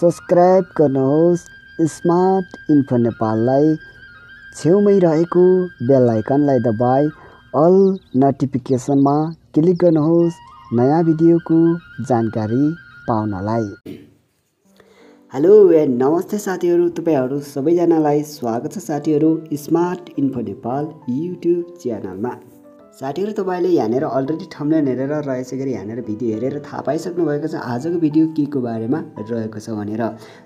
Subscribe गर्नुहोस् smart info नेपाललाई छेउमै रहेको बेल आइकनलाई दबाई अल नोटिफिकेसनमा क्लिक गर्नुहोस् नयाँ भिडियोको जानकारी पाउनलाई। हेलो एन्ड नमस्ते साथीहरू, तपाईहरु सबैजनालाई स्वागत छ साथीहरू स्मार्ट इन्फो नेपाल युट्युब च्यानलमा। साथीहरू तपाईले यहाँनेर अलरेडी थम्बनेल हेरेर रहेछ गरी यहाँनेर भिडियो हेरेर थाहा पाइसक्नु भएको छ आजको भिडियो के को बारेमा रहेको छ भनेर।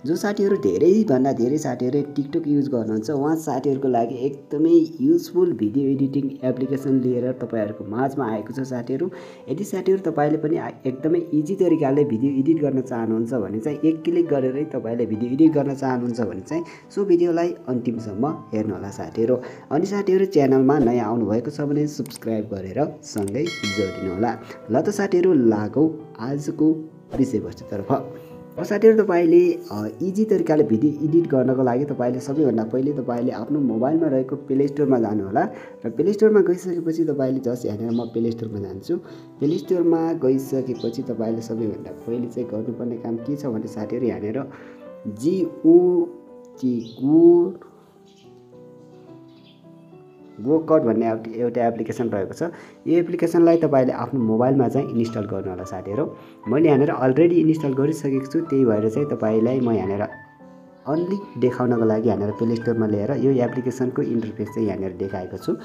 जो साथीहरू धेरै भन्दा धेरै साथीहरूले टिकटक युज गर्नुहुन्छ उहाँ साथीहरूको लागि एकदमै युजफुल भिडियो एडिटिङ एप्लिकेसन लिएर तपाईहरुको माझमा आएको छ साथीहरू। यदि साथीहरू तपाईले पनि एकदमै इजी तरिकाले भिडियो एडिट गर्न चाहनुहुन्छ भने चाहिँ एक क्लिक गरेरै तपाईले भिडियो एडिट गर्न चाहनुहुन्छ भने चाहिँ सो भिडियोलाई अन्तिमसम्म हेर्नु होला साथीहरू। अनि साथीहरू च्यानलमा नयाँ आउनु भएको छ भने सब्स्क्राइब गरेर सँगै जोडिनु होला। ल त साथीहरू लागौ आजको विषयवस्तुतर्फ। साथीहरू तपाईले इजी तरिकाले भिडियो एडिट गर्नको लागि तपाईले सबैभन्दा पहिले तपाईले आफ्नो मोबाइलमा रहेको प्ले स्टोरमा जानु होला र प्ले स्टोरमा गइसकेपछि तपाईले जस्ट यहाँनिर म प्ले स्टोरमा जान्छु। प्ले स्टोरमा गइसकेपछि तपाईले सबैभन्दा पहिले चाहिँ गर्नुपर्ने काम के छ भने साथीहरू यहाँनिर गोकट भन्ने एउटा एप्लिकेसन रहेको छ। यो एप्लिकेसनलाई तपाईले आफ्नो मोबाइलमा चाहिँ इन्स्टल गर्नु होला साथीहरू। मैले यहाँनिर अलरेडी इन्स्टल गरिसकेको छु, त्यही भएर चाहिँ तपाईलाई म यहाँनिर अन्ली देखाउनको लागि यहाँनिर प्ले स्टोरमा ल्याएर यो एप्लिकेसनको इन्टरफेस चाहिँ यहाँनिर देखाएको छु।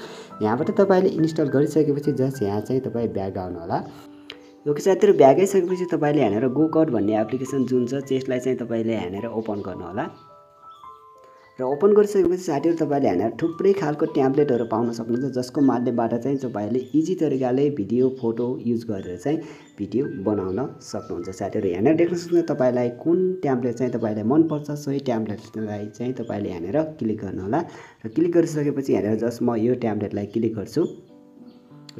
यहाँबाट तपाईले इन्स्टल गरिसकेपछि जस्ट यहाँ चाहिँ तपाई ब्याक आउनु होला। ओके साथीहरू, ब्याक आइसकेपछि तपाईले यहाँनिर गोकट भन्ने एप्लिकेसन जुन छ त्यसलाई चाहिँ तपाईले यहाँनिर ओपन गर्नु होला र ओपन गरिसकेपछि साथीहरू तपाईले यहाँनिर थुप्रै खालको ट्याम्प्लेटहरू पाउन सक्नुहुन्छ जसको माध्यमबाट चाहिँ तपाईले इजी तरिकाले भिडियो फोटो युज गरेर चाहिँ भिडियो बनाउन सक्नुहुन्छ साथीहरू। यहाँनिर देख्न सक्नुहुन्छ तपाईलाई कुन ट्याम्प्लेट चाहिँ तपाईलाई मन पर्छ सोही ट्याम्प्लेटलाई चाहिँ तपाईले यहाँनिर क्लिक गर्नु होला र क्लिक गरिसकेपछि यहाँनिर जस्ट म यो ट्याम्प्लेटलाई क्लिक गर्छु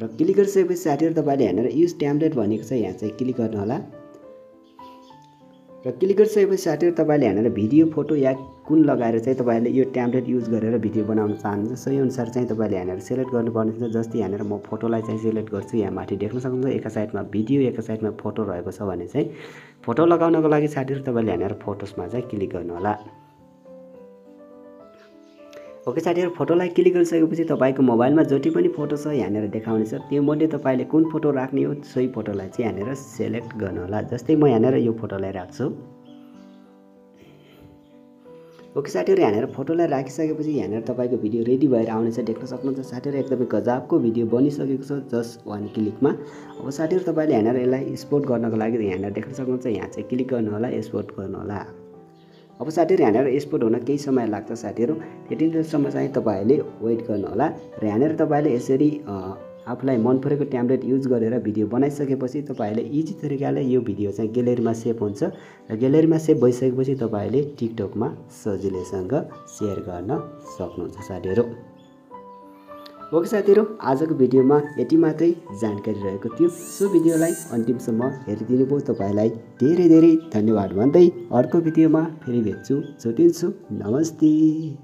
र क्लिक गरिसकेपछि साथीहरू तपाईले यहाँनिर युज ट्याम्प्लेट भनेको छ यहाँ चाहिँ क्लिक गर्नु होला र क्लिक गरिसकेपछि साथीहरू तपाईले यहाँनिर भिडियो फोटो या कुन लगाएर चाहिँ तपाईले यो ट्याम्प्लेट युज गरेर भिडियो बनाउन चाहनुहुन्छ सोही अनुसार चाहिँ तपाईले यहाँनिर सिलेक्ट गर्नुपर्ने छ। जस्तै यहाँनिर म फोटोलाई चाहिँ सिलेक्ट गर्छु। यहाँ माथि देख्न सक्नुहुन्छ एका साइडमा भिडियो एका साइडमा फोटो रहेको छ भने चाहिँ फोटो लगाउनको लागि साथीहरू तपाईले यहाँनिर फोटोसमा चाहिँ क्लिक गर्नु होला। ओके साथीहरू, फोटोलाई क्लिक गरिसकेपछि तपाईको मोबाइलमा जति पनि फोटो छ यहाँनिर देखाउने छ त्यो मध्ये तपाईले कुन फोटो राख्ने हो सोही फोटोलाई चाहिँ यहाँनिर सिलेक्ट गर्नु होला। जस्तै म यहाँनिर यो फोटोलाई राख्छु। ओके साथीहरू, यहाँनिर फोटोलाई राखिसकेपछि यहाँनिर तपाईको भिडियो रेडी भएर आउनेछ। देख्न सक्नुहुन्छ साथीहरू एकदमै गजबको भिडियो बनिसकेको छ जस्ट वान क्लिकमा। अब साथीहरू तपाईले यहाँनिर यसलाई एक्सपोर्ट गर्नको लागि यहाँनिर देख्न सक्नुहुन्छ यहाँ चाहिँ क्लिक गर्नु होला, एक्सपोर्ट गर्नु होला। अब साथीहरू यहाँनिर एक्सपोर्ट हुन केही समय लाग्छ साथीहरू, त्यति बेलासम्म चाहिँ तपाईले वेट गर्नु होला र यहाँनिर तपाईले यसरी आफूलाई मन परेको ट्याम्प्लेट युज गरेर भिडियो बनाइसकेपछि तपाईले इजी तरिकाले यो भिडियो चाहिँ ग्यालेरीमा सेभ हुन्छ र ग्यालेरीमा सेभ भइसकेपछि तपाईले टिकटकमा सजिलैसँग सेयर गर्न सक्नुहुन्छ साथीहरू। ओके साथीहरू, आजको भिडियोमा यति मात्रै जानकारी रहेको थियो। सो भिडियोलाई अन्तिमसम्म हेरिदिनु भयो तपाईलाई धेरै धेरै धन्यवाद भन्दै अर्को भिडियोमा फेरि भेट्छु, छुटिन्छु। नमस्ते।